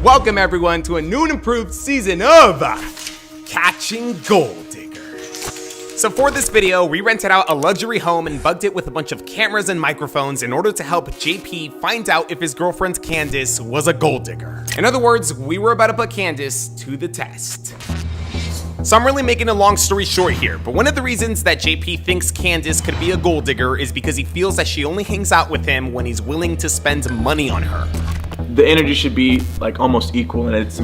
Welcome everyone to a new and improved season of Catching Gold Diggers. So for this video, we rented out a luxury home and bugged it with a bunch of cameras and microphones in order to help JP find out if his girlfriend Candace was a gold digger. In other words, we were about to put Candace to the test. So I'm really making a long story short here, but one of the reasons that JP thinks Candace could be a gold digger is because he feels that she only hangs out with him when he's willing to spend money on her. The energy should be like almost equal, and it's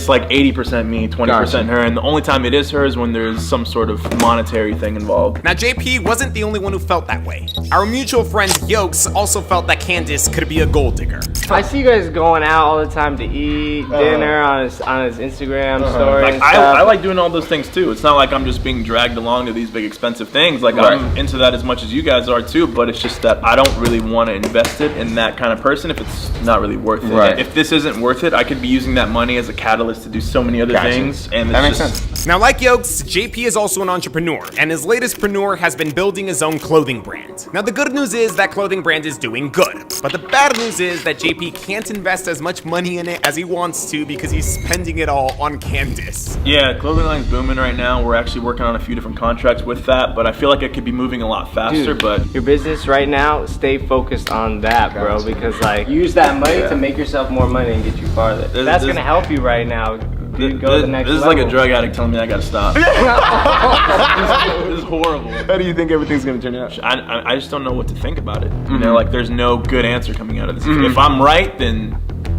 like 80% me, 20% her, and the only time it is her is when there's some sort of monetary thing involved. Now JP wasn't the only one who felt that way. Our mutual friend Yokes also felt that Candace could be a gold digger. I see you guys going out all the time to eat dinner on his Instagram stories. Like, I like doing all those things too. It's not like I'm just being dragged along to these big expensive things. Like I'm into that as much as you guys are too, but it's just that I don't really want to invest it in that kind of person if it's not really worth it. Right. If this isn't worth it, I could be using that money as a catalyst to do so many other things, and that makes sense. Now, like Yokes, JP is also an entrepreneur, and his latest preneur has been building his own clothing brand. Now, the good news is that clothing brand is doing good, but the bad news is that JP can't invest as much money in it as he wants to because he's spending it all on Candace. Yeah, clothing line's booming right now. We're actually working on a few different contracts with that, but I feel like it could be moving a lot faster. Dude, but your business right now, stay focused on that, bro, because like use that money to make yourself more money and get you farther. That's gonna help you right now. Dude, go to the next level. Like a drug addict telling me I gotta stop. This is horrible. How do you think everything's gonna turn out? I just don't know what to think about it. You know, like there's no good answer coming out of this. If I'm right, then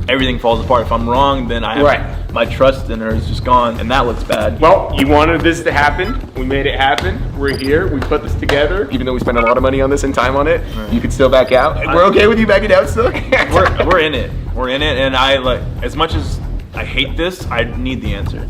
everything falls apart. If I'm wrong, then I have my trust in her is just gone, and that looks bad. Well, you wanted this to happen. We made it happen. We're here. We put this together. Even though we spent a lot of money on this and time on it, you could still back out. We're okay with you backing out still? We're in it. We're in it, and I like as much as I hate this, I need the answer.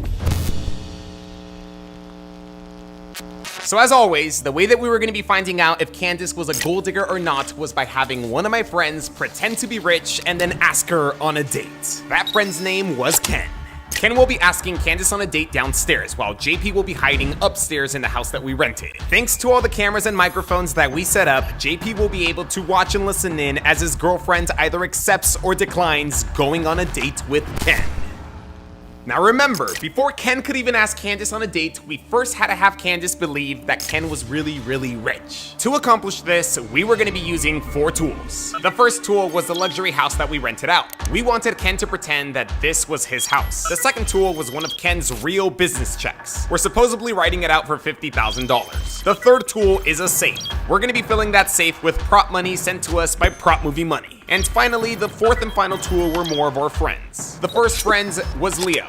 So as always, the way that we were going to be finding out if Candace was a gold digger or not was by having one of my friends pretend to be rich and then ask her on a date. That friend's name was Ken. Ken will be asking Candace on a date downstairs, while JP will be hiding upstairs in the house that we rented. Thanks to all the cameras and microphones that we set up, JP will be able to watch and listen in as his girlfriend either accepts or declines going on a date with Ken. Now remember, before Ken could even ask Candace on a date, we first had to have Candace believe that Ken was really, really rich. To accomplish this, we were going to be using 4 tools. The first tool was the luxury house that we rented out. We wanted Ken to pretend that this was his house. The second tool was one of Ken's real business checks. We're supposedly writing it out for $50,000. The third tool is a safe. We're going to be filling that safe with prop money sent to us by Prop Movie Money. And finally, the fourth and final tool were more of our friends. The first friend was Leo.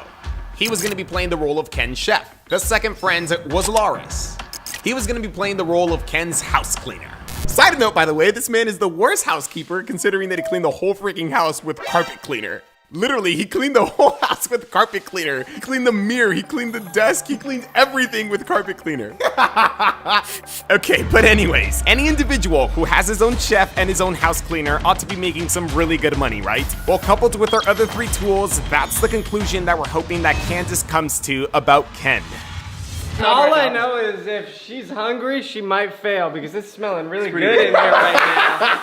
He was going to be playing the role of Ken's chef. The second friend was Loris. He was going to be playing the role of Ken's house cleaner. Side note, by the way, this man is the worst housekeeper considering that he cleaned the whole freaking house with carpet cleaner. Literally, he cleaned the whole house with carpet cleaner. He cleaned the mirror, he cleaned the desk, he cleaned everything with carpet cleaner. Okay, but anyways, any individual who has his own chef and his own house cleaner ought to be making some really good money, right? Well, coupled with our other 3 tools, that's the conclusion that we're hoping that Candace comes to about Ken. All I know is if she's hungry, she might fail because it's smelling really good in here right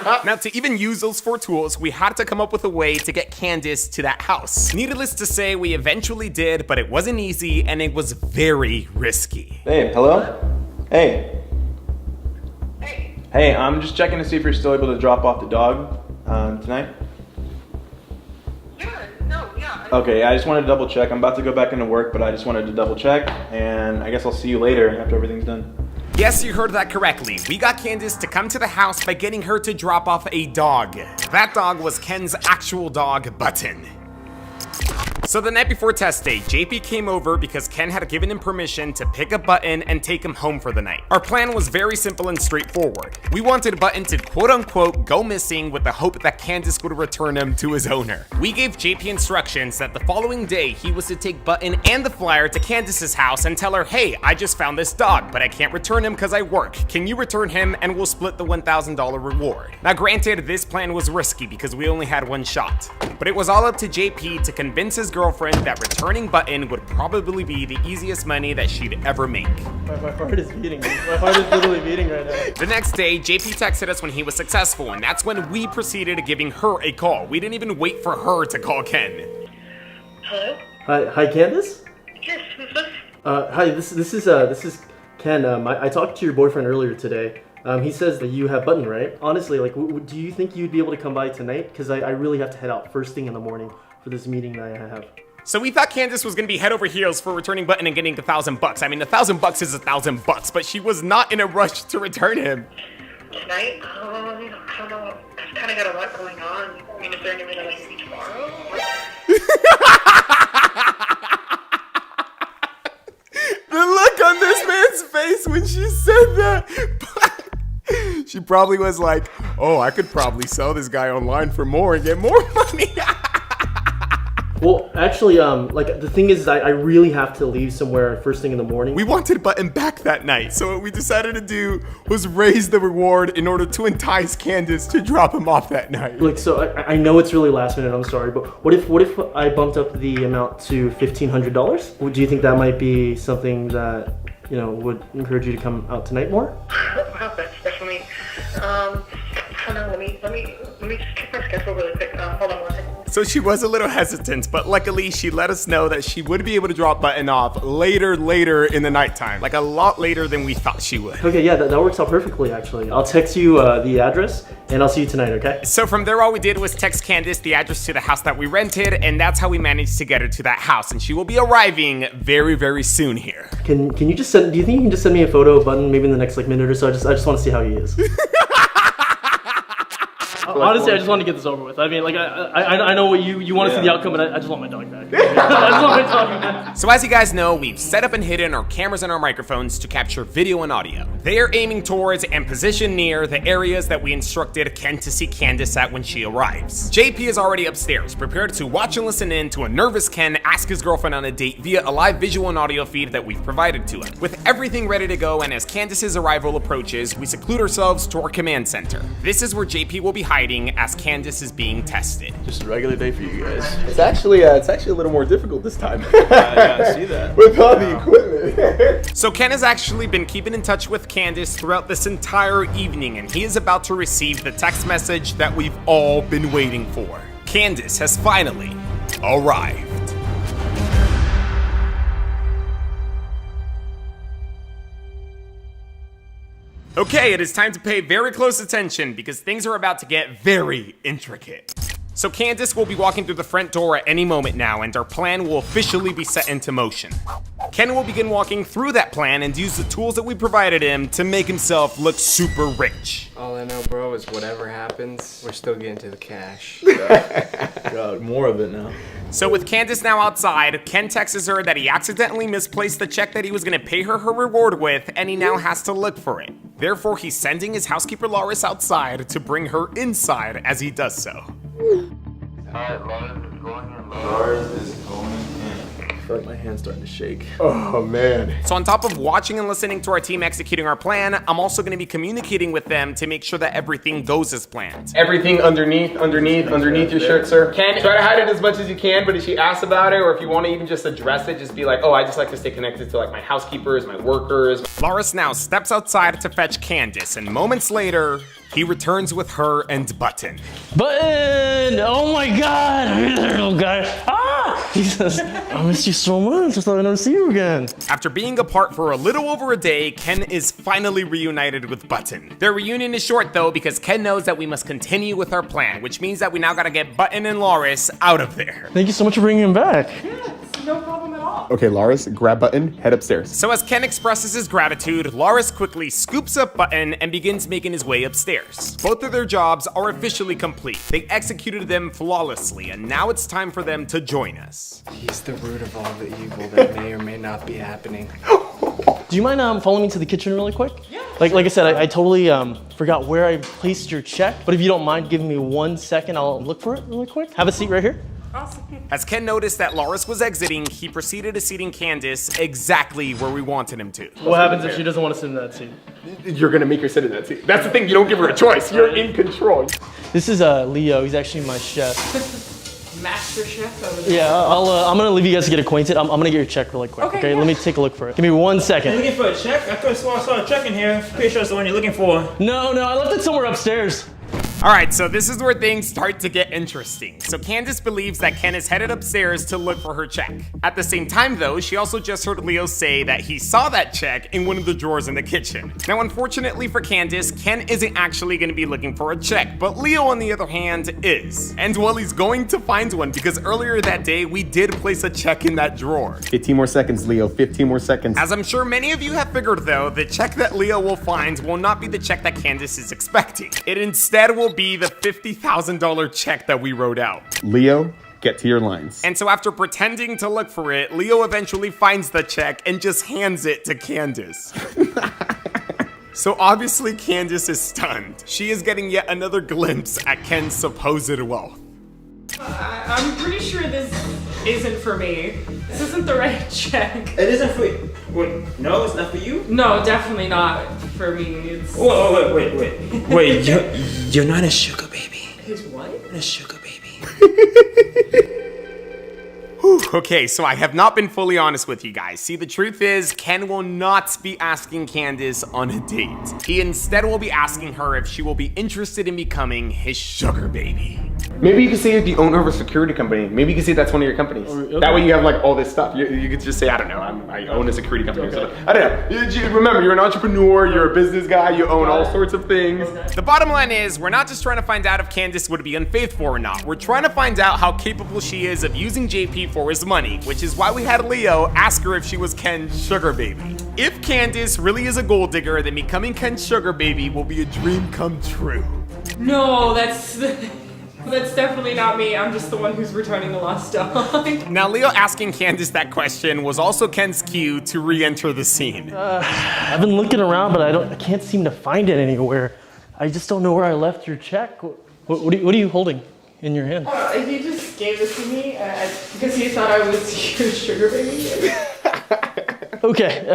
now. Now, to even use those 4 tools, we had to come up with a way to get Candace to that house. Needless to say, we eventually did, but it wasn't easy and it was very risky. Hey, hello? Hey. Hey, I'm just checking to see if you're still able to drop off the dog tonight. Okay, I just wanted to double check. I'm about to go back into work, but I just wanted to double check, and I guess I'll see you later after everything's done. Yes, you heard that correctly. We got Candace to come to the house by getting her to drop off a dog. That dog was Ken's actual dog, Button. So the night before test day, JP came over because Ken had given him permission to pick up Button and take him home for the night. Our plan was very simple and straightforward. We wanted Button to quote-unquote go missing with the hope that Candace would return him to his owner. We gave JP instructions that the following day he was to take Button and the flyer to Candace's house and tell her, hey, I just found this dog, but I can't return him because I work. Can you return him and we'll split the $1,000 reward? Now granted, this plan was risky because we only had 1 shot, but it was all up to JP to convince his girlfriend that returning Button would probably be the easiest money that she'd ever make. My heart is beating. My heart is literally beating right now. The next day, JP texted us when he was successful, and that's when we proceeded to giving her a call. We didn't even wait for her to call Ken. Hello? Hi, Candace. Yes, who's this? Hi, this is Ken. I talked to your boyfriend earlier today. He says that you have Button, right? Honestly, like, do you think you'd be able to come by tonight? Because I really have to head out first thing in the morning for this meeting that I have. So we thought Candace was gonna be head over heels for returning Button and getting $1,000. I mean, $1,000 is $1,000, but she was not in a rush to return him. Tonight? I don't know. I've kind of got a lot going on. I mean, is there any way that I can be tomorrow? The look on this man's face when she said that. She probably was like, oh, I could probably sell this guy online for more and get more money. Well, actually, like, the thing is, I really have to leave somewhere first thing in the morning. We wanted Button back that night, so what we decided to do was raise the reward in order to entice Candace to drop him off that night. Like, so I know it's really last minute, I'm sorry, but what if I bumped up the amount to $1,500? Do you think that might be something that, you know, would encourage you to come out tonight more? Wow, that's definitely. Hold on, let me just check my schedule really quick. Hold on one second. So she was a little hesitant, but luckily she let us know that she would be able to drop Button off later in the nighttime. Like a lot later than we thought she would. Okay, yeah, that works out perfectly, actually. I'll text you the address, and I'll see you tonight, okay? So from there, all we did was text Candace the address to the house that we rented, and that's how we managed to get her to that house. And she will be arriving very soon here. Can you just send, do you think you can just send me a photo of Button maybe in the next like minute or so? I just want to see how he is. Honestly, I just want to get this over with. I mean, like, I know what you want to see the outcome, but I just want my dog back. I just want my dog back. So as you guys know, we've set up and hidden our cameras and our microphones to capture video and audio. They are aiming towards and positioned near the areas that we instructed Ken to see Candace at when she arrives. JP is already upstairs, prepared to watch and listen in to a nervous Ken ask his girlfriend on a date via a live visual and audio feed that we've provided to him. With everything ready to go, and as Candace's arrival approaches, we seclude ourselves to our command center. This is where JP will be hiding as Candace is being tested. Just a regular day for you guys. It's actually a little more difficult this time. I see that. With all the equipment. So Ken has actually been keeping in touch with Candace throughout this entire evening, and he is about to receive the text message that we've all been waiting for. Candace has finally arrived. Okay, it is time to pay very close attention because things are about to get very intricate. So Candace will be walking through the front door at any moment now, and our plan will officially be set into motion. Ken will begin walking through that plan and use the tools that we provided him to make himself look super rich. All I know, bro, is whatever happens, we're still getting to the cash. God, more of it now. So with Candace now outside, Ken texts her that he accidentally misplaced the check that he was gonna pay her reward with, and he now has to look for it. Therefore, he's sending his housekeeper Loris outside to bring her inside as he does so. Alright, Loris is going in. Lars is going in. I feel like my hand's starting to shake. Oh man. So on top of watching and listening to our team executing our plan, I'm also gonna be communicating with them to make sure that everything goes as planned. Everything underneath your shirt, sir. Ken, try to hide it as much as you can, but if she asks about it, or if you want to even just address it, just be like, oh, I just like to stay connected to like my housekeepers, my workers. Loris now steps outside to fetch Candace, and moments later, he returns with her and Button. Button! Oh my god! I'm here, little guy. Ah! Jesus, I missed you so much. I thought I'd never see you again. After being apart for a little over a day, Ken is finally reunited with Button. Their reunion is short though, because Ken knows that we must continue with our plan, which means that we now gotta get Button and Loris out of there. Thank you so much for bringing him back. No problem at all. Okay, Loris, grab Button, head upstairs. So as Ken expresses his gratitude, Loris quickly scoops up Button and begins making his way upstairs. Both of their jobs are officially complete. They executed them flawlessly, and now it's time for them to join us. He's the root of all the evil that may or may not be happening. Do you mind following me to the kitchen really quick? Yeah. Like I said, I totally forgot where I placed your check, but if you don't mind giving me 1 second, I'll look for it really quick. Have a seat right here. Awesome. As Ken noticed that Loris was exiting, he proceeded to seating Candace exactly where we wanted him to. What happens if she doesn't want to sit in that seat? You're gonna make her sit in that seat. That's the thing, you don't give her a choice. You're in control. This is Leo. He's actually my chef. Master chef over there. Yeah, I'm gonna leave you guys to get acquainted. I'm gonna get your check really quick. Okay, yeah. Let me take a look for it. Give me 1 second. You're looking for a check? I could have sworn I saw a check in here. Pretty sure it's the one you're looking for. No, I left it somewhere upstairs. All right, so this is where things start to get interesting. So Candace believes that Ken is headed upstairs to look for her check. At the same time though, she also just heard Leo say that he saw that check in one of the drawers in the kitchen. Now unfortunately for Candace, Ken isn't actually gonna be looking for a check, but Leo on the other hand is. And well, he's going to find one because earlier that day, we did place a check in that drawer. 15 more seconds, Leo, 15 more seconds. As I'm sure many of you have figured though, the check that Leo will find will not be the check that Candace is expecting. It instead will be the $50,000 check that we wrote out. Leo, get to your lines. And so after pretending to look for it, Leo eventually finds the check and just hands it to Candace. So obviously Candace is stunned. She is getting yet another glimpse at Ken's supposed wealth. I'm pretty sure this isn't for me. This isn't the right check. It isn't for you. Wait, no, it's not for you? No, definitely not for me. It's... Whoa, wait, you're not a sugar baby. His what? A sugar baby. Whew, okay, so I have not been fully honest with you guys. See, the truth is, Ken will not be asking Candace on a date. He instead will be asking her if she will be interested in becoming his sugar baby. Maybe you could say you're the owner of a security company. Maybe you could say that's one of your companies. Okay. That way you have like all this stuff. You could just say, I don't know, I own a security company or something. I don't know. Remember, you're an entrepreneur, you're a business guy, you own all sorts of things. The bottom line is, we're not just trying to find out if Candace would be unfaithful or not. We're trying to find out how capable she is of using JP for his money, which is why we had Leo ask her if she was Ken's sugar baby. If Candace really is a gold digger, then becoming Ken's sugar baby will be a dream come true. No, that's definitely not me. I'm just the one who's returning the lost dog. Now, Leo asking Candace that question was also Ken's cue to re-enter the scene. I've been looking around, but I can't seem to find it anywhere. I just don't know where I left your check. What are you holding in your hand? He just gave this to me because he thought I was your sugar baby. Okay,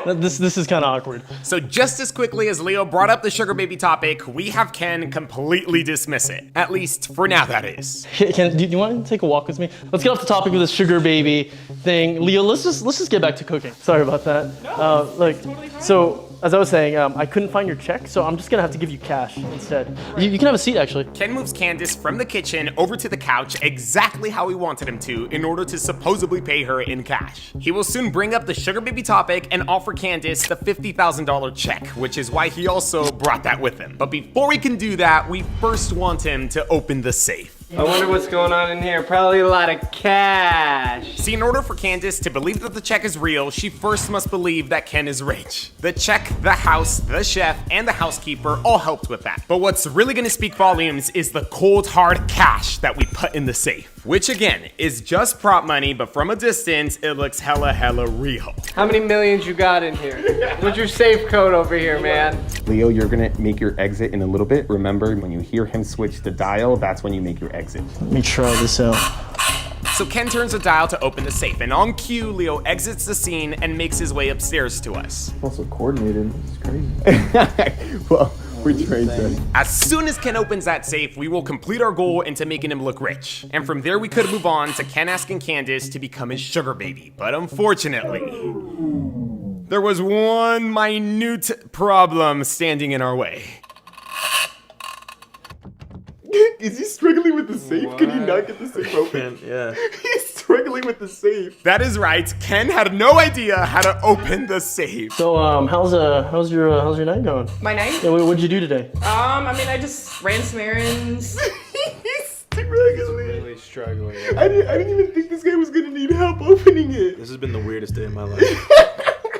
this is kind of awkward. So just as quickly as Leo brought up the sugar baby topic, we have Ken completely dismiss it. At least for now, that is. Ken, do you want to take a walk with me? Let's get off the topic of this sugar baby thing. Leo, let's just get back to cooking. Sorry about that. Totally fine. So as I was saying, I couldn't find your check, so I'm just gonna have to give you cash instead. You can have a seat, actually. Ken moves Candace from the kitchen over to the couch exactly how he wanted him to in order to supposedly pay her in cash. He will soon bring up the sugar baby topic and offer Candace the $50,000 check, which is why he also brought that with him. But before we can do that, we first want him to open the safe. I wonder what's going on in here. Probably a lot of cash. See, in order for Candace to believe that the check is real, she first must believe that Ken is rich. The check, the house, the chef, and the housekeeper all helped with that. But what's really gonna speak volumes is the cold hard cash that we put in the safe. Which again, is just prop money, but from a distance, it looks hella real. How many millions you got in here? What's your safe code over here, man? Leo, you're gonna make your exit in a little bit. Remember, when you hear him switch the dial, that's when you make your exit. Let me try this out. So Ken turns the dial to open the safe, and on cue, Leo exits the scene and makes his way upstairs to us. Also coordinated. It's crazy. Well, we're trained to. As soon as Ken opens that safe, we will complete our goal into making him look rich. And from there, we could move on to Ken asking Candace to become his sugar baby. But unfortunately, there was one minute problem standing in our way. Is he struggling with the safe? What? Can you not get the safe open? Yeah. He's struggling with the safe. That is right. Ken had no idea how to open the safe. So, how's your night going? My night? Yeah, what'd you do today? I mean, I just ran some errands. He's struggling. Really struggling. I didn't even think this guy was gonna need help opening it. This has been the weirdest day of my life.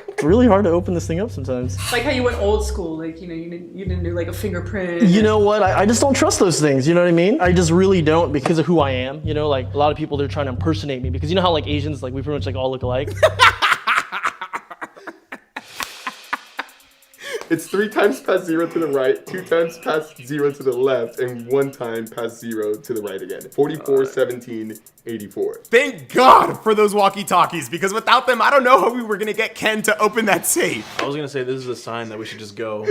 It's really hard to open this thing up sometimes. Like how you went old school, like, you know, you didn't do like a fingerprint. You know what? I just don't trust those things, you know what I mean? I just really don't because of who I am, you know? Like, a lot of people, they're trying to impersonate me because you know how, like, Asians, like, we pretty much, like, all look alike? It's 3 times past 0 to the right, 2 times past 0 to the left, and 1 time past 0 to the right again. 44, 17, 84. Thank God for those walkie-talkies, because without them, I don't know how we were gonna get Ken to open that safe. I was gonna say this is a sign that we should just go.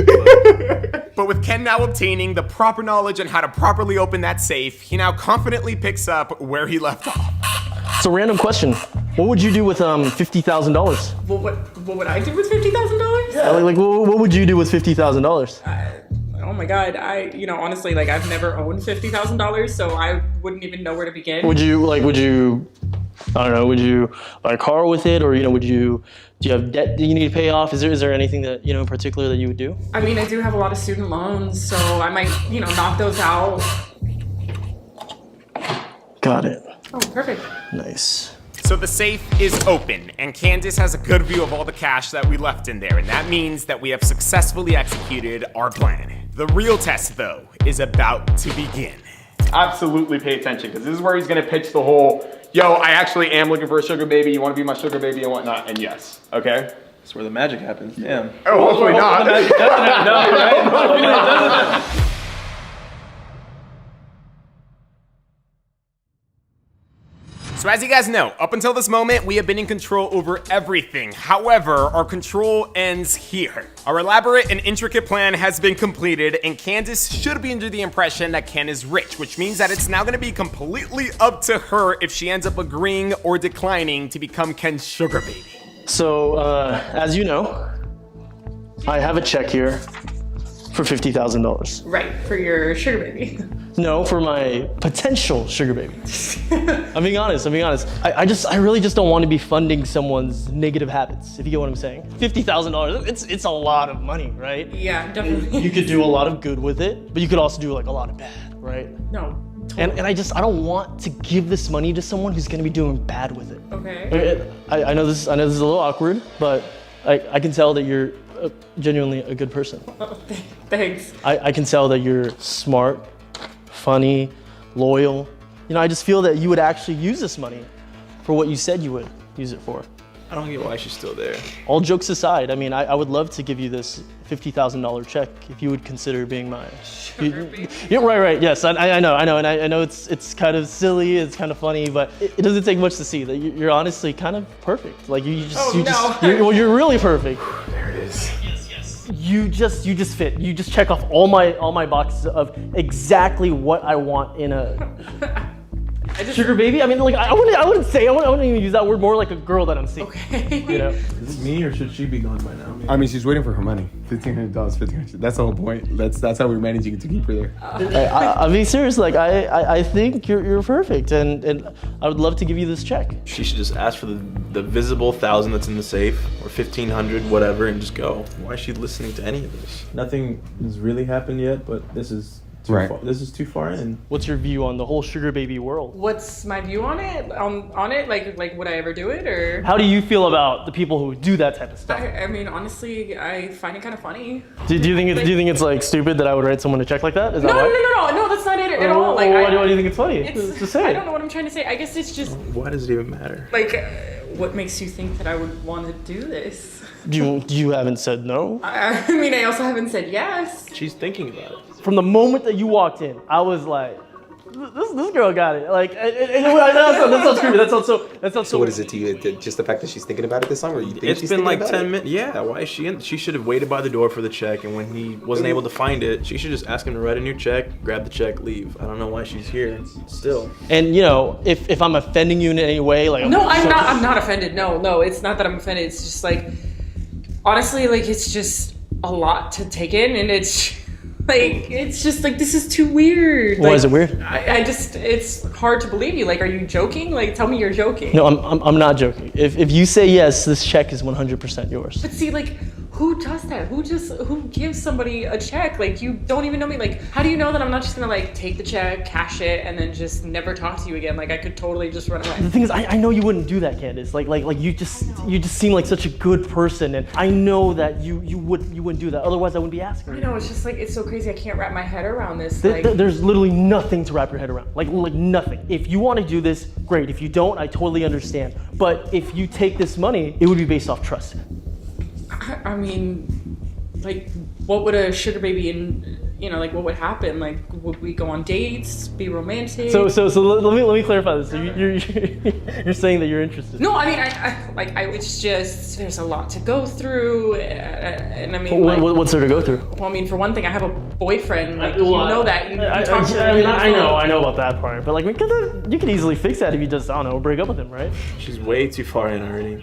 But with Ken now obtaining the proper knowledge on how to properly open that safe, he now confidently picks up where he left off. It's a random question. What would you do with $50,000? Well, what would I do with $50,000? Yeah, like what would you do with $50,000? oh my God, honestly, like I've never owned $50,000, so I wouldn't even know where to begin. Would you, I don't know, would you buy a car with it, or do you have debt that you need to pay off? Is there anything that, in particular that you would do? I mean, I do have a lot of student loans, so I might, knock those out. Got it. Oh, perfect. Nice. So the safe is open, and Candace has a good view of all the cash that we left in there, and that means that we have successfully executed our plan. The real test, though, is about to begin. Absolutely pay attention, because this is where he's gonna pitch the whole, yo, I actually am looking for a sugar baby, you wanna be my sugar baby and whatnot, and yes, okay? That's where the magic happens. Damn. Oh, hopefully not. So as you guys know, up until this moment, we have been in control over everything. However, our control ends here. Our elaborate and intricate plan has been completed, and Candace should be under the impression that Ken is rich, which means that it's now gonna be completely up to her if she ends up agreeing or declining to become Ken's sugar baby. So, as you know, I have a check here for $50,000. Right, for your sugar baby. No, for my potential sugar baby. I'm being honest. I really just don't want to be funding someone's negative habits, if you get what I'm saying. $50,000, it's a lot of money, right? Yeah, definitely. You could do a lot of good with it, but you could also do like a lot of bad, right? No, totally. And I don't want to give this money to someone who's gonna be doing bad with it. Okay. I know this is a little awkward, but I can tell that you're genuinely a good person. Oh, thanks. I can tell that you're smart, funny, loyal. I just feel that you would actually use this money for what you said you would use it for. I don't get why she's still there. All jokes aside, I mean, I would love to give you this $50,000 check if you would consider being my... Yeah, right, yes, I know, and I know it's kind of silly, it's kind of funny, but it doesn't take much to see that you're honestly kind of perfect. Like you're really perfect. There it is. You just fit. You just check off all my boxes of exactly what I want in a sugar baby. I mean, like I wouldn't even use that word. More like a girl that I'm seeing. Okay. Is it me or should she be gone by now? I mean, she's waiting for her money. $1,500, $1,500. That's the whole point. That's how we're managing to keep her there. I'm being serious. Like I think you're perfect, and I would love to give you this check. She should just ask for the visible 1,000 that's in the safe, or 1,500, whatever, and just go. Why is she listening to any of this? Nothing has really happened yet, but this is too far in. What's your view on the whole sugar baby world? What's my view on it? Like would I ever do it, or? How do you feel about the people who do that type of stuff? I mean, honestly, I find it kind of funny. Do you think it's like stupid that I would write someone a check like that? Is that why? No, that's not it at all. Like, why do you think it's funny? Just say I it. don't know what I'm trying to say. I guess it's just Why does it even matter? like, what makes you think that I would want to do this? You haven't said no? I mean, I also haven't said yes. She's thinking about it. From the moment that you walked in, I was like, this girl got it. Like, that sounds creepy. That sounds so. So what is it to you? Just the fact that she's thinking about it this time, or you think It's she's been thinking like about 10 it? minutes. Yeah, why is she in? She should have waited by the door for the check, and when he wasn't able to find it, she should just ask him to write a new check, grab the check, leave. I don't know why she's here still. And if I'm offending you in any way, like No, I'm not offended. No, it's not that I'm offended. It's just like, honestly, like it's just a lot to take in, and it's just like, this is too weird. Why is it weird? It's hard to believe you. Like, are you joking? Like, tell me you're joking. No, I'm not joking. If you say yes, this check is 100% yours. But see, like, who does that? Who gives somebody a check? Like, you don't even know me. Like, how do you know that I'm not just gonna like take the check, cash it, and then just never talk to you again? Like, I could totally just run away. The thing is, I know you wouldn't do that, Candace. Like you just seem like such a good person, and I know that you wouldn't do that. Otherwise, I wouldn't be asking. I know, it's just like, it's so crazy. I can't wrap my head around this. There's literally nothing to wrap your head around. Like nothing. If you want to do this, great. If you don't, I totally understand. But if you take this money, it would be based off trust. I mean, like, what would a sugar baby like, what would happen? Like, would we go on dates, be romantic? So let me clarify this. So you're saying that you're interested? No, I mean, it's just, there's a lot to go through, and I mean, what's there to go through? Well, I mean, for one thing, I have a boyfriend. Like, you know that. I know about that part, but like, you can easily fix that if you just, I don't know, break up with him, right? She's way too far in already.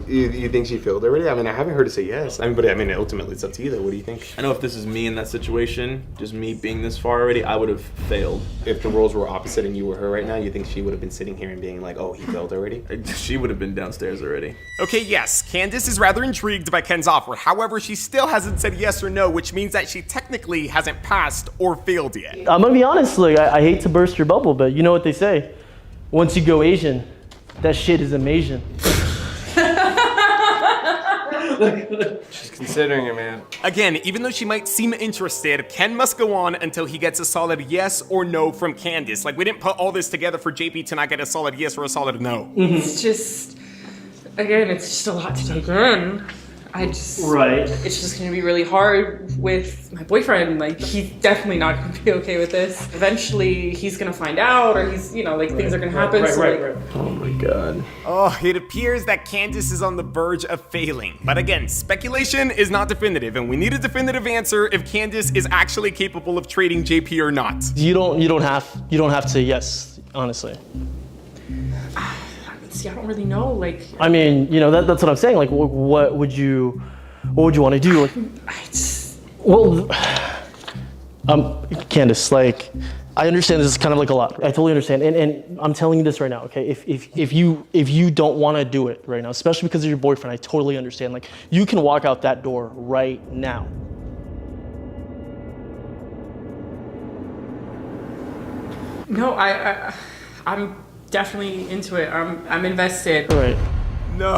You think she failed already? I mean, I haven't heard her say yes. But ultimately it's up to you though. What do you think? I know if this is me in that situation, situation, just me being this far already, I would have failed. If the roles were opposite and you were her right now, you think she would have been sitting here and being like, oh, he failed already? She would have been downstairs already. Okay, yes, Candace is rather intrigued by Ken's offer. However, she still hasn't said yes or no, which means that she technically hasn't passed or failed yet. I'm gonna be honest, like, I hate to burst your bubble, but you know what they say? Once you go Asian, that shit is amazing. She's considering it, man. Again, even though she might seem interested, Ken must go on until he gets a solid yes or no from Candace. Like, we didn't put all this together for JP to not get a solid yes or a solid no. It's just, again, it's just a lot to take in. Right. It's just gonna be really hard with my boyfriend. Like, he's definitely not gonna be okay with this. Eventually, he's gonna find out, or he's, you know, like, things are gonna happen. Right. Oh my god. Oh, it appears that Candace is on the verge of failing. But again, speculation is not definitive, and we need a definitive answer if Candace is actually capable of trading JP or not. You don't have to say yes, honestly. See, I don't really know, like... I mean, you know, that's what I'm saying. Like, what would you want to do? Like, Candace, like, I understand this is kind of like a lot. I totally understand, and I'm telling you this right now, okay? If you don't want to do it right now, especially because of your boyfriend, I totally understand. Like, you can walk out that door right now. No, I'm definitely into it. I'm invested. Right. No.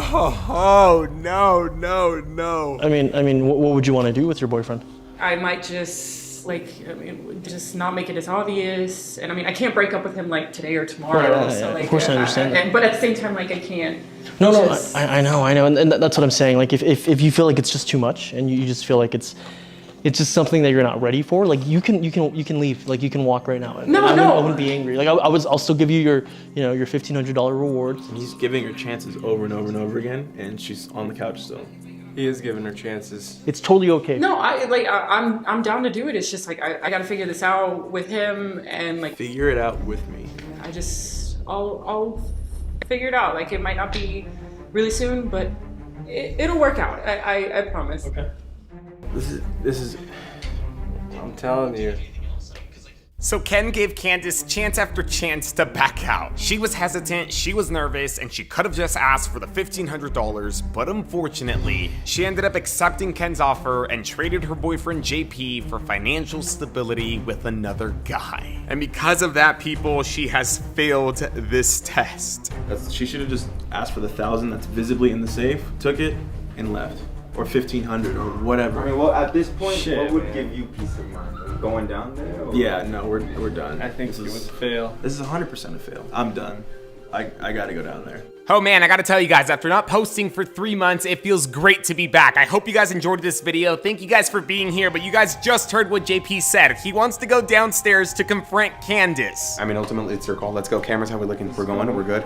I mean, what would you want to do with your boyfriend? I might just just not make it as obvious. And I mean, I can't break up with him like today or tomorrow. Right, so like, of course I understand that. But at the same time, like I can't. No, I know, and that's what I'm saying. Like, if you feel like it's just too much, and you just feel like it's just something that you're not ready for, like you can leave, like you can walk right now. I wouldn't be angry. Like I'll still give you your your $1,500 reward. He's giving her chances over and over and over again, and she's on the couch still. He is giving her chances. It's totally okay. No, I'm down to do it. It's just like I gotta figure this out with him and like figure it out with me. I'll figure it out. Like it might not be really soon, but it'll work out. I promise. Okay. This is. I'm telling you. So Ken gave Candace chance after chance to back out. She was hesitant, she was nervous, and she could have just asked for the $1,500, but unfortunately, she ended up accepting Ken's offer and traded her boyfriend JP for financial stability with another guy. And because of that, people, she has failed this test. She should have just asked for the $1,000 that's visibly in the safe, took it, and left. Or $1,500 or whatever. I mean, well, at this point, what would give you peace of mind? Going down there? Or? Yeah, no, we're done. I think this was a fail. This is 100% a fail. I'm done. I gotta go down there. Oh man, I gotta tell you guys, after not posting for 3 months, it feels great to be back. I hope you guys enjoyed this video. Thank you guys for being here, but you guys just heard what JP said. He wants to go downstairs to confront Candace. I mean, ultimately, it's her call. Let's go. Cameras, how we looking? We're going. We're good.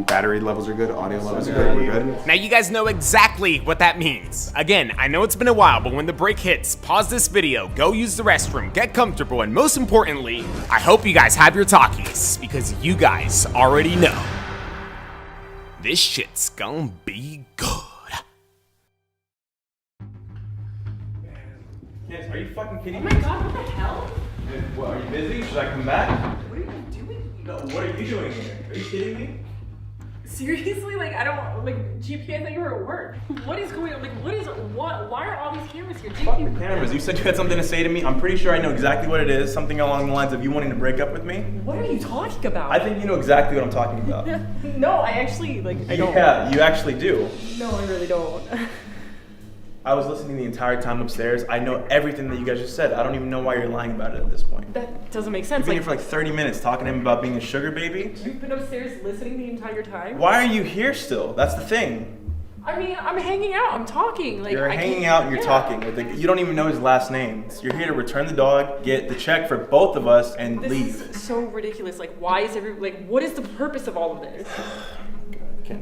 Battery levels are good. Audio levels are good. We're good. Now you guys know exactly what that means. Again, I know it's been a while, but when the break hits, pause this video, go use the restroom, get comfortable, and most importantly, I hope you guys have your talkies, because you guys already know. This shit's gonna be good. Yes, are you fucking kidding me? Oh my god, what the hell? What, are you busy? Should I come back? What are you doing? No, what are you doing here? Are you kidding me? Seriously? Like, I don't, like, GP, I thought you were at work. What is going on? Like, why are all these cameras here? Fuck the cameras. You said you had something to say to me. I'm pretty sure I know exactly what it is. Something along the lines of you wanting to break up with me. What are you talking about? I think you know exactly what I'm talking about. No, I actually, like, I don't. Yeah, you actually do. No, I really don't. I was listening the entire time upstairs. I know everything that you guys just said. I don't even know why you're lying about it at this point. That doesn't make sense. You've been here for like 30 minutes talking to him about being a sugar baby. You've been upstairs listening the entire time? Why are you here still? That's the thing. I mean, I'm hanging out. I'm talking. Like, you're hanging out and you're talking. You don't even know his last name. You're here to return the dog, get the check for both of us, and leave. This is so ridiculous. Like, why is what is the purpose of all of this?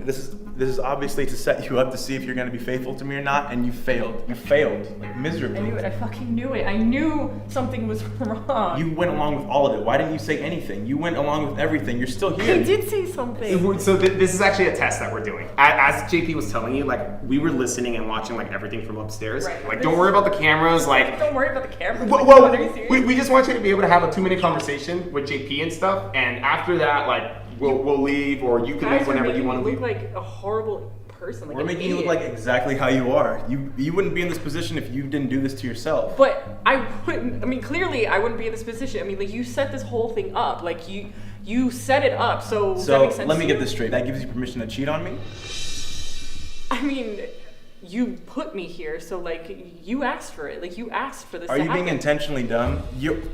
This is This is obviously to set you up to see if you're gonna be faithful to me or not, and you failed. You failed, like miserably. I knew it. I fucking knew it. I knew something was wrong. You went along with all of it. Why didn't you say anything? You went along with everything. You're still here. I did say something. So this is actually a test that we're doing. As JP was telling you, like we were listening and watching like everything from upstairs. Right. Like don't worry about the cameras. Like Don't worry about the camera. well, Are you serious? we just want you to be able to have a 2-minute conversation with JP and stuff. And after that, like we'll leave, or you can Guys leave are whenever making you want to me leave. look like a horrible person. Like We're an making you look idiot. like exactly how you are. You wouldn't be in this position if you didn't do this to yourself. But I wouldn't. I mean, clearly, I wouldn't be in this position. I mean, like you set this whole thing up. Like you set it up. So does that So make sense? let me to get you? this straight. That gives you permission to cheat on me? I mean, you put me here, so like you asked for it. Like you asked for this. Are to you happen. being intentionally dumb?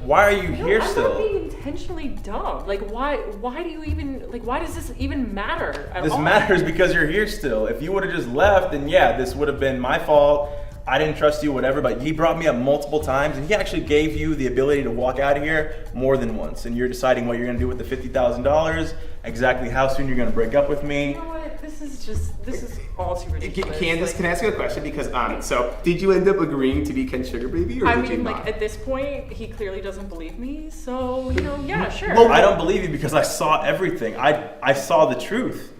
Why are you No, here I'm still? not being intentionally dumb. Like why do you even like why does this even matter at This all? matters because you're here still. If you would have just left, then yeah, this would have been my fault. I didn't trust you, whatever, but he brought me up multiple times and he actually gave you the ability to walk out of here more than once. And you're deciding what you're gonna do with the $50,000, exactly how soon you're gonna break up with me. You know what? This is all too ridiculous. Candace, Like, can I ask you a question? Because so did you end up agreeing to be Ken's sugar baby, or I did you mean, not? like at this point, he clearly doesn't believe me. So you know, yeah, sure. Well, I don't believe you because I saw everything. I saw the truth.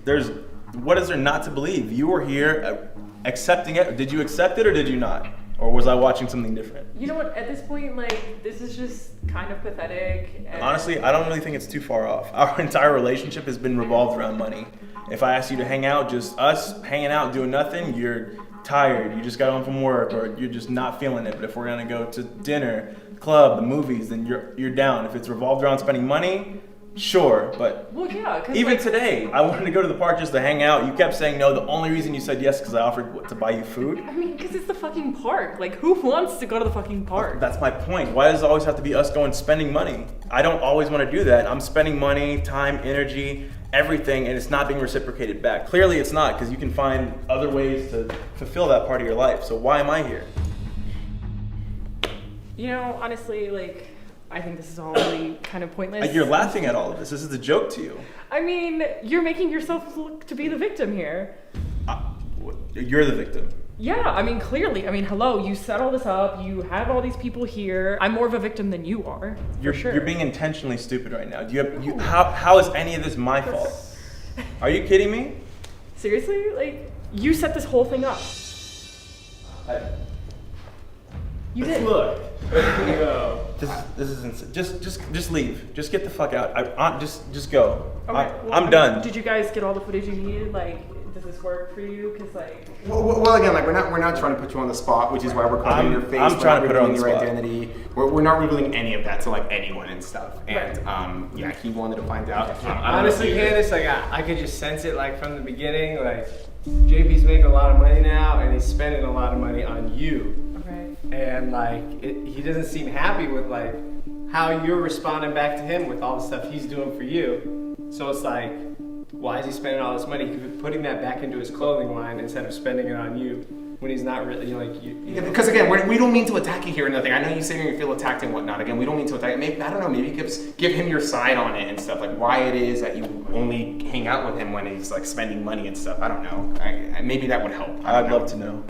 What is there not to believe? You were here accepting it. Did you accept it or did you not? Or was I watching something different? You know what? At this point, like this is just kind of pathetic. And Honestly, I don't really think it's too far off. Our entire relationship has been revolved around money. If I ask you to hang out, just us hanging out doing nothing, you're tired, you just got home from work, or you're just not feeling it. But if we're gonna go to dinner, club, the movies, then you're down. If it's revolved around spending money, sure, but well, yeah. 'Cause, even like, today, I wanted to go to the park just to hang out. You kept saying no. The only reason you said yes because I offered to buy you food. I mean, because it's the fucking park. Like, who wants to go to the fucking park? That's my point. Why does it always have to be us going spending money? I don't always want to do that. I'm spending money, time, energy, everything, and it's not being reciprocated back. Clearly it's not, because you can find other ways to fulfill that part of your life. So why am I here? You know, honestly, like, I think this is all really kind of pointless. You're laughing at all of this. This is a joke to you. I mean, you're making yourself look to be the victim here. You're the victim. Yeah, I mean, clearly. I mean, hello, you set all this up, you have all these people here. I'm more of a victim than you are, for sure. You're being intentionally stupid right now. How is any of this my fault? Are you kidding me? Seriously? Like, you set this whole thing up. You did. Look. This is insane. Just leave. Just get the fuck out. Just go. Okay, well, I'm done. Did you guys get all the footage you needed? Like, does this work for you? Cause like. Well, again, like we're not trying to put you on the spot, which is why we're covering your face. I'm trying to put her on the your spot. identity. We're not revealing any of that to like anyone and stuff. And yeah, he wanted to find out. Honestly, Candace, like I could just sense it like from the beginning. Like JP's making a lot of money now, and he's spending a lot of money on you. Okay. And like he doesn't seem happy with like how you're responding back to him with all the stuff he's doing for you. So it's like, why is he spending all this money? He could be putting that back into his clothing line instead of spending it on you when he's not really, you know, like you. Yeah, because again, we don't mean to attack you here or nothing. I know you say you feel attacked and whatnot. Again, we don't mean to attack. Maybe I don't know. Maybe give him your side on it and stuff, like why it is that you only hang out with him when he's like spending money and stuff. I don't know. Maybe that would help. I'd love to know.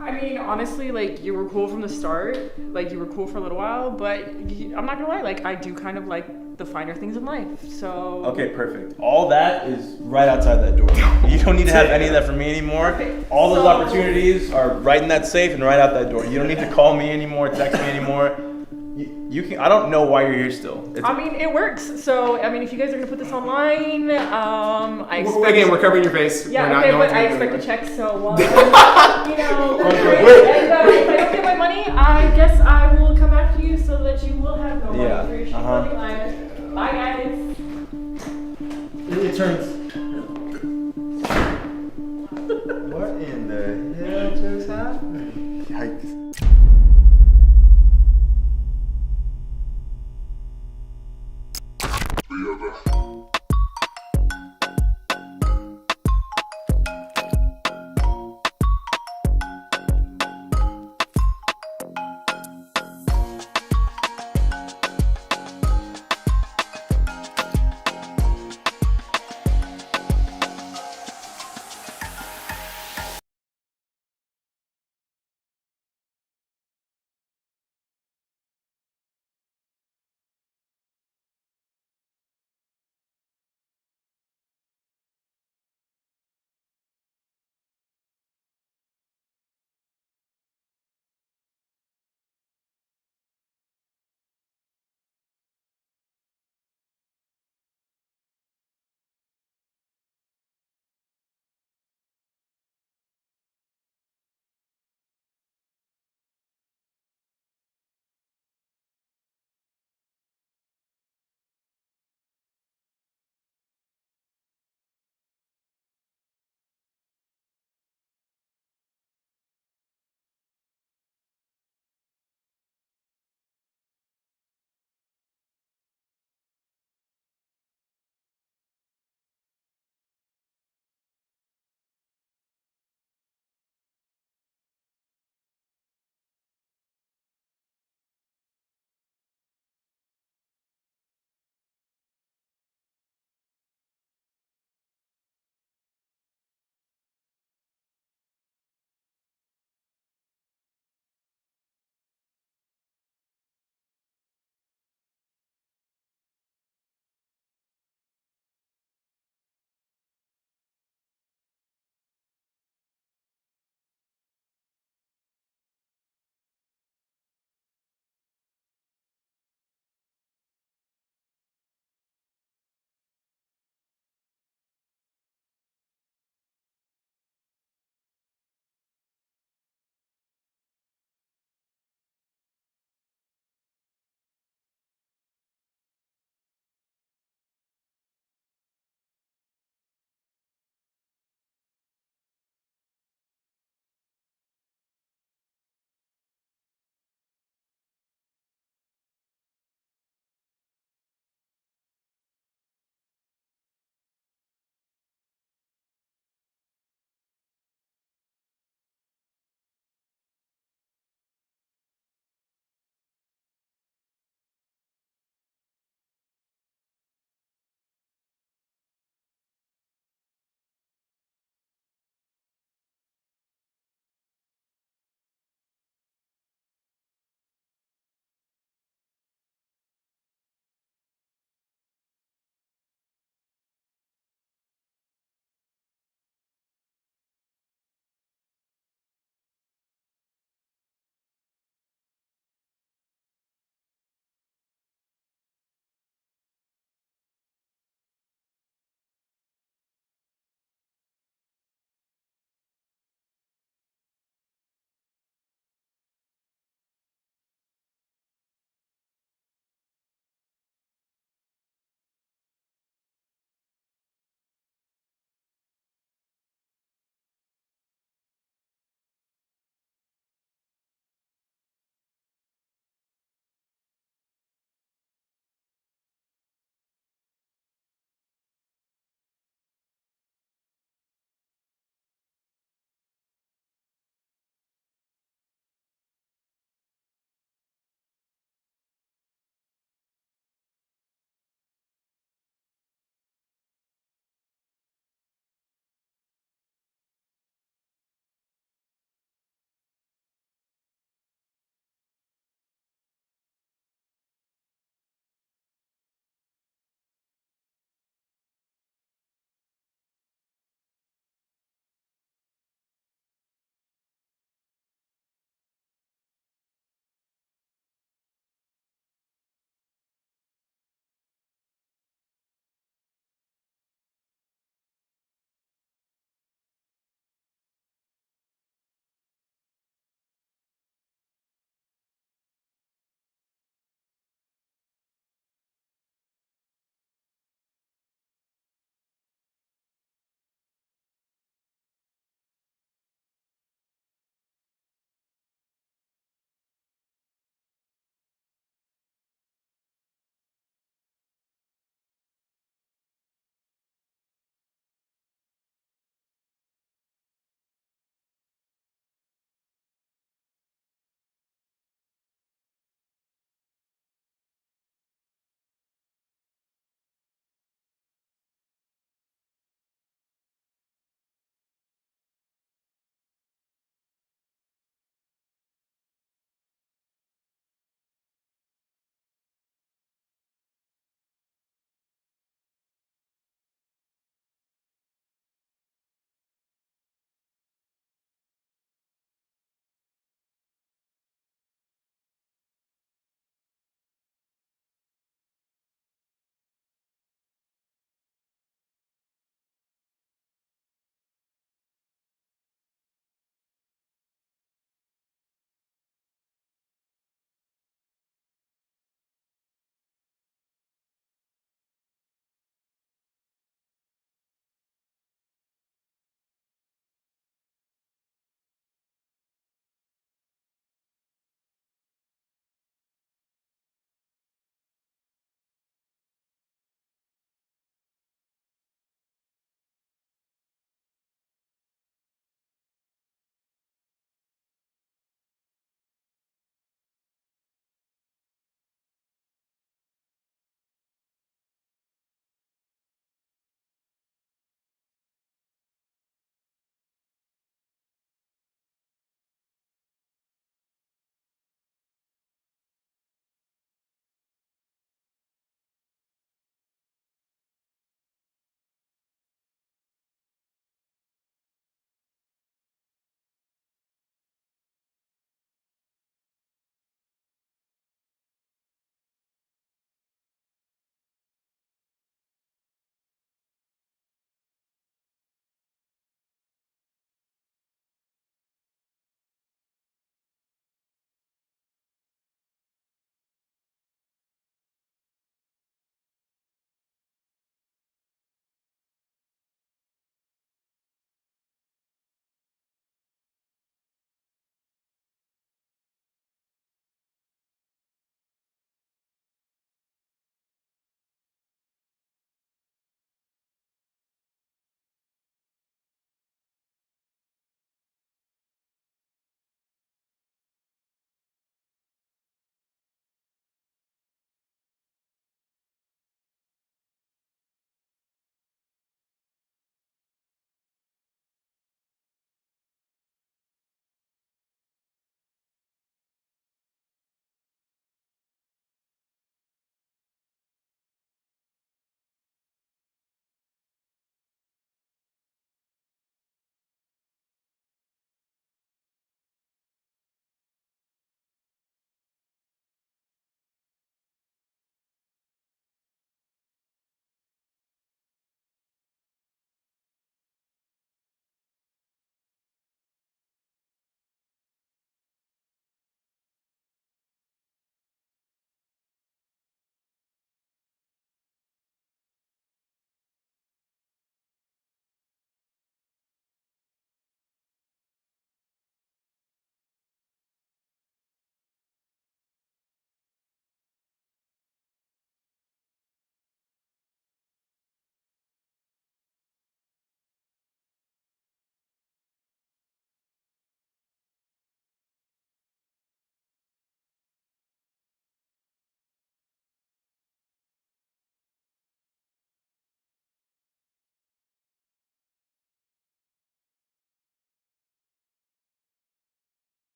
I mean, honestly, like, you were cool from the start. Like, you were cool for a little while, but I'm not gonna lie, like, I do kind of like the finer things in life, so... Okay, perfect. All that is right outside that door. You don't need to have any of that from me anymore. Okay, All those opportunities are right in that safe and right out that door. You don't need to call me anymore, text me anymore. You can. I don't know why you're here still. I mean, it works. So, I mean, if you guys are gonna put this online, I expect... Again, we're covering your face. Yeah, we're not okay, going but to I do expect a anything. check, so, you know, that's great. And if I don't get my money, I guess I will come after you so that you will have no money for your shit clothing line. Bye, guys. It turns. What in the hell just happened? Yikes. The other.